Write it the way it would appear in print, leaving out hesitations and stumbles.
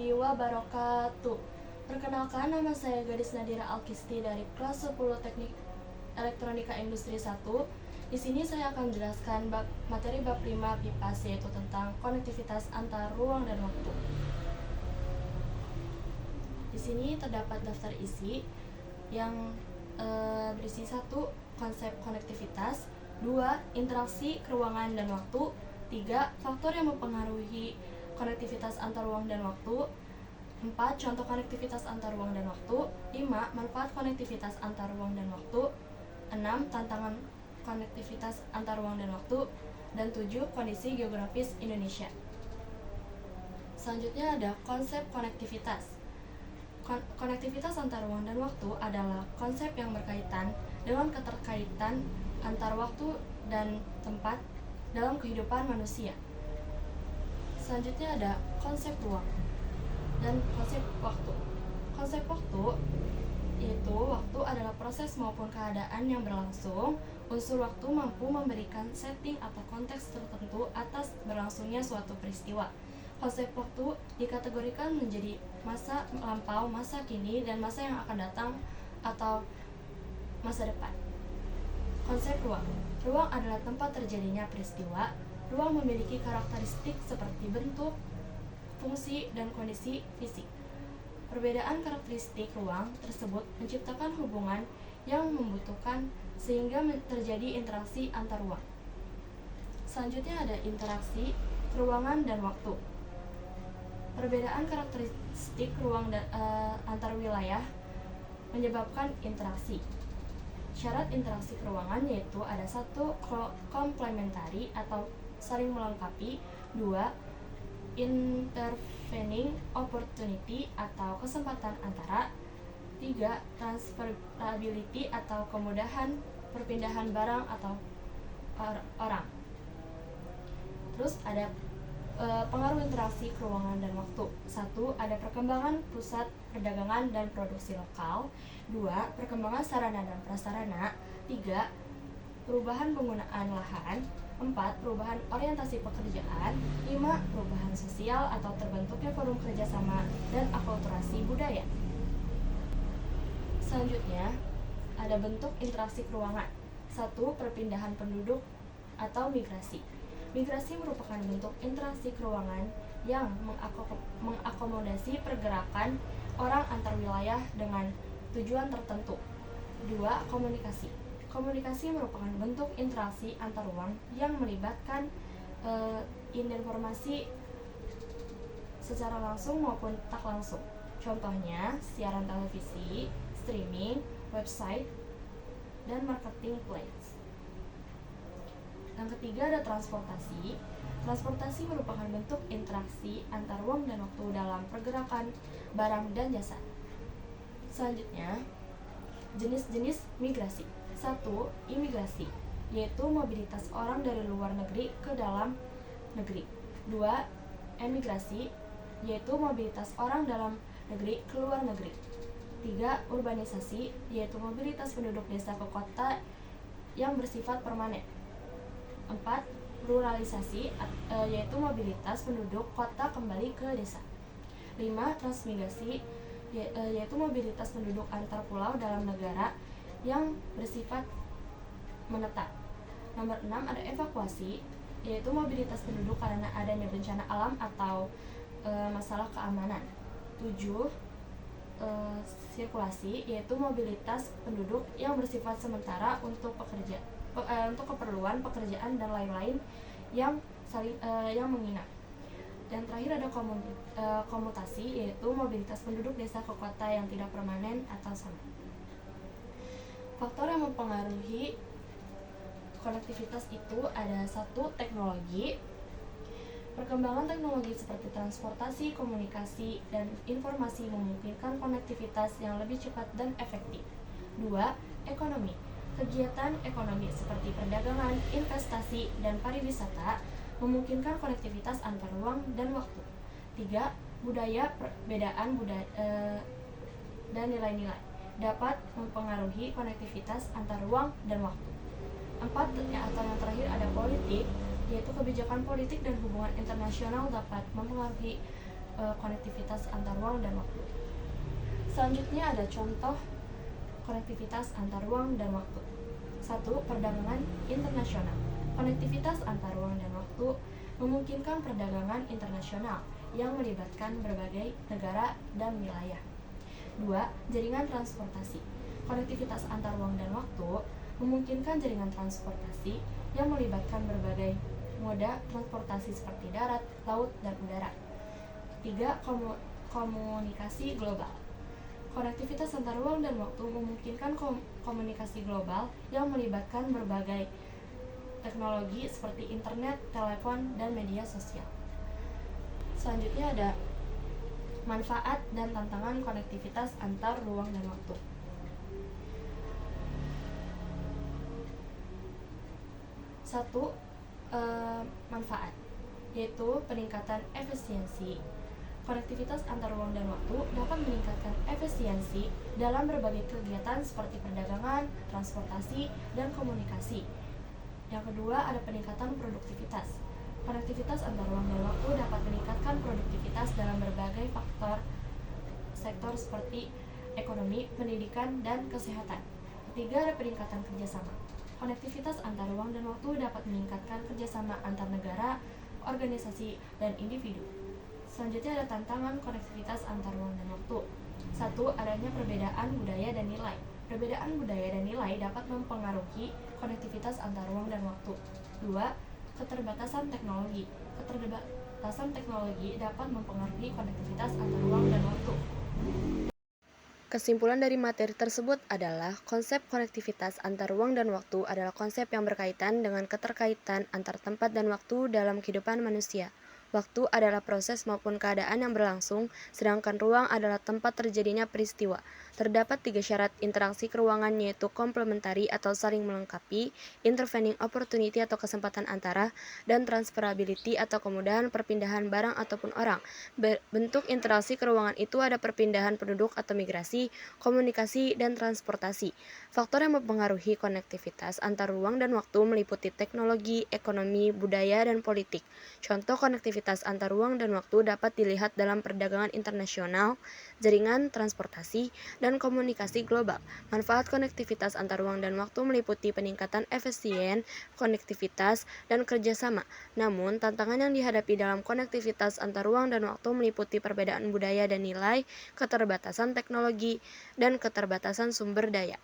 warahmatullahi wabarakatuh. Perkenalkan, nama saya Gadis Nadira Alkisti dari kelas 10 Teknik Elektronika Industri 1. Di sini saya akan menjelaskan materi bab 5 PIPAS, yaitu tentang konektivitas antar ruang dan waktu. Di sini terdapat daftar isi yang berisi 1. Konsep konektivitas, 2. Interaksi keruangan dan waktu, 3. Faktor yang mempengaruhi konektivitas antar ruang dan waktu, 4. Contoh konektivitas antar ruang dan waktu, 5. Manfaat konektivitas antar ruang dan waktu, 6. Tantangan konektivitas antar ruang dan waktu, dan 7. Kondisi geografis Indonesia. Selanjutnya ada konsep konektivitas. Konektivitas antar ruang dan waktu adalah konsep yang berkaitan dengan keterkaitan antar waktu dan tempat dalam kehidupan manusia. Selanjutnya ada konsep ruang dan konsep waktu. Konsep waktu yaitu waktu adalah proses maupun keadaan yang berlangsung. Unsur waktu mampu memberikan setting atau konteks tertentu atas berlangsungnya suatu peristiwa. Konsep waktu dikategorikan menjadi masa lampau, masa kini, dan masa yang akan datang atau masa depan. Konsep ruang. Ruang adalah tempat terjadinya peristiwa. Ruang memiliki karakteristik seperti bentuk, fungsi, dan kondisi fisik. Perbedaan karakteristik ruang tersebut menciptakan hubungan yang membutuhkan sehingga terjadi interaksi antar ruang. Selanjutnya ada interaksi ruangan dan waktu. Perbedaan karakteristik ruang antar wilayah menyebabkan interaksi. Syarat interaksi keruangan yaitu ada 1. Komplementari atau saling melengkapi, 2. Intervening opportunity atau kesempatan antara, 3. Transferability atau kemudahan perpindahan barang atau orang. Terus ada pengaruh interaksi keruangan dan waktu. 1. Ada perkembangan pusat perdagangan dan produksi lokal, 2. Perkembangan sarana dan prasarana, 3. Perubahan penggunaan lahan, 4. Perubahan orientasi pekerjaan, 5. Perubahan sosial atau terbentuknya forum kerjasama dan akulturasi budaya. Selanjutnya ada bentuk interaksi keruangan. 1. Perpindahan penduduk atau migrasi. Migrasi merupakan bentuk interaksi keruangan yang mengakomodasi pergerakan orang antar wilayah dengan tujuan tertentu. 2. Komunikasi. Komunikasi merupakan bentuk interaksi antar ruang yang melibatkan informasi secara langsung maupun tak langsung. Contohnya siaran televisi, streaming, website, dan marketplace. Yang ketiga ada transportasi. Transportasi merupakan bentuk interaksi antar ruang dan waktu dalam pergerakan barang dan jasa. Selanjutnya, jenis-jenis migrasi. 1. Imigrasi, yaitu mobilitas orang dari luar negeri ke dalam negeri. 2. Emigrasi, yaitu mobilitas orang dalam negeri ke luar negeri. 3. Urbanisasi, yaitu mobilitas penduduk desa ke kota yang bersifat permanen. 4. Ruralisasi, yaitu mobilitas penduduk kota kembali ke desa. 5. Transmigrasi, yaitu mobilitas penduduk antar pulau dalam negara yang bersifat menetap. Nomor 6 ada evakuasi, yaitu mobilitas penduduk karena adanya bencana alam atau masalah keamanan. 7. Sirkulasi, yaitu mobilitas penduduk yang bersifat sementara untuk keperluan pekerjaan dan lain-lain yang menginap. Dan terakhir ada komutasi, yaitu mobilitas penduduk desa ke kota yang tidak permanen atau sama. Faktor yang mempengaruhi konektivitas itu ada 1. Teknologi. Perkembangan teknologi seperti transportasi, komunikasi, dan informasi memungkinkan konektivitas yang lebih cepat dan efektif. 2. Ekonomi. Kegiatan ekonomi seperti perdagangan, investasi, dan pariwisata memungkinkan konektivitas antar ruang dan waktu. 3. Budaya. Perbedaan budaya dan nilai-nilai dapat mempengaruhi konektivitas antar ruang dan waktu. 4. Atau yang terakhir ada politik, yaitu kebijakan politik dan hubungan internasional dapat mempengaruhi konektivitas antar ruang dan waktu. Selanjutnya ada contoh konektivitas antar ruang dan waktu. 1. Perdagangan internasional. Konektivitas antar ruang dan waktu memungkinkan perdagangan internasional yang melibatkan berbagai negara dan wilayah. 2. Jaringan transportasi. Konektivitas antar ruang dan waktu memungkinkan jaringan transportasi yang melibatkan berbagai moda transportasi seperti darat, laut, dan udara. 3. Komunikasi global. Konektivitas antar ruang dan waktu memungkinkan komunikasi global yang melibatkan berbagai teknologi seperti internet, telepon, dan media sosial. Selanjutnya ada manfaat dan tantangan konektivitas antar ruang dan waktu. Satu, manfaat, yaitu peningkatan efisiensi. Konektivitas antar ruang dan waktu dapat meningkatkan efisiensi dalam berbagai kegiatan seperti perdagangan, transportasi, dan komunikasi. Yang kedua, ada peningkatan produktivitas. Konektivitas antar ruang dan waktu dapat meningkatkan produktivitas dalam berbagai sektor seperti ekonomi, pendidikan, dan kesehatan. Ketiga, ada peningkatan kerjasama. Konektivitas antar ruang dan waktu dapat meningkatkan kerjasama antar negara, organisasi, dan individu. Selanjutnya ada tantangan konektivitas antar ruang dan waktu. 1. Adanya perbedaan budaya dan nilai. Perbedaan budaya dan nilai dapat mempengaruhi konektivitas antar ruang dan waktu. 2. Keterbatasan teknologi. Keterbatasan teknologi dapat mempengaruhi konektivitas antar ruang dan waktu. Kesimpulan dari materi tersebut adalah konsep konektivitas antar ruang dan waktu adalah konsep yang berkaitan dengan keterkaitan antar tempat dan waktu dalam kehidupan manusia. Waktu adalah proses maupun keadaan yang berlangsung, sedangkan ruang adalah tempat terjadinya peristiwa. Terdapat 3 syarat interaksi keruangan, yaitu komplementari atau saling melengkapi, intervening opportunity atau kesempatan antara, dan transferability atau kemudahan perpindahan barang ataupun orang. Bentuk interaksi keruangan itu ada perpindahan penduduk atau migrasi, komunikasi, dan transportasi. Faktor yang mempengaruhi konektivitas antar ruang dan waktu meliputi teknologi, ekonomi, budaya, dan politik. Contoh konektivitas antar ruang dan waktu dapat dilihat dalam perdagangan internasional, jaringan transportasi, dan komunikasi global. Manfaat konektivitas antar ruang dan waktu meliputi peningkatan efisien, konektivitas, dan kerjasama. Namun, tantangan yang dihadapi dalam konektivitas antar ruang dan waktu meliputi perbedaan budaya dan nilai, keterbatasan teknologi, dan keterbatasan sumber daya.